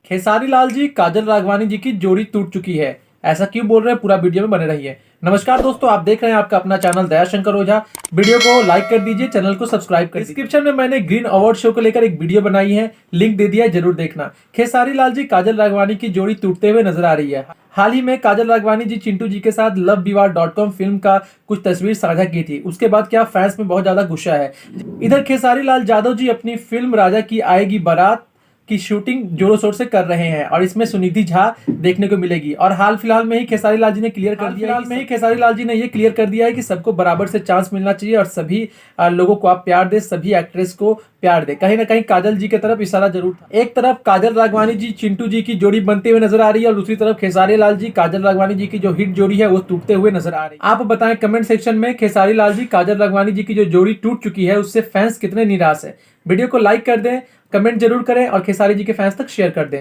खेसारी लाल जी काजल राघवानी जी की जोड़ी टूट चुकी है। ऐसा क्यों बोल रहे हैं, पूरा वीडियो में बने रहिए। नमस्कार दोस्तों, आप देख रहे हैं आपका अपना चैनल दयाशंकर ओझा। वीडियो को लाइक कर दीजिए, चैनल को सब्सक्राइब कर दीजिए। डिस्क्रिप्शन में मैंने ग्रीन अवार्ड शो को लेकर एक वीडियो बनाई है, लिंक दे दिया है, जरूर देखना। खेसारी लाल जी काजल राघवानी की जोड़ी टूटते हुए नजर आ रही है। हाल ही में काजल राघवानी जी चिंटू जी के साथ लव विवाह .com फिल्म का कुछ तस्वीर साझा की थी। उसके बाद क्या फैंस में बहुत ज्यादा गुस्सा है। इधर खेसारी लाल यादव जी अपनी फिल्म राजा की आएगी बारात की शूटिंग जोरों शोर से कर रहे हैं और इसमें सुनिधि झा देखने को मिलेगी। और हाल फिलहाल में ही खेसारी लाल जी ने ये क्लियर कर दिया है कि सबको बराबर से चांस मिलना चाहिए और सभी लोगों को आप प्यार दे, सभी एक्ट्रेस को प्यार दे। कहीं ना कहीं काजल जी की तरफ इशारा जरूर था। एक तरफ काजल राघवानी जी चिंटू जी की जोड़ी बनते हुए नजर आ रही है और दूसरी तरफ खेसारी लाल जी काजल राघवानी जी की जो हिट जोड़ी है वो टूटते हुए नजर आ रही है। आप बताएं कमेंट सेक्शन में, खेसारी लाल जी काजल राघवानी जी की जो जोड़ी टूट चुकी है उससे फैंस कितने निराश है। वीडियो को लाइक कर दें, कमेंट जरूर करें और खेसारी जी के फैंस तक शेयर कर दें।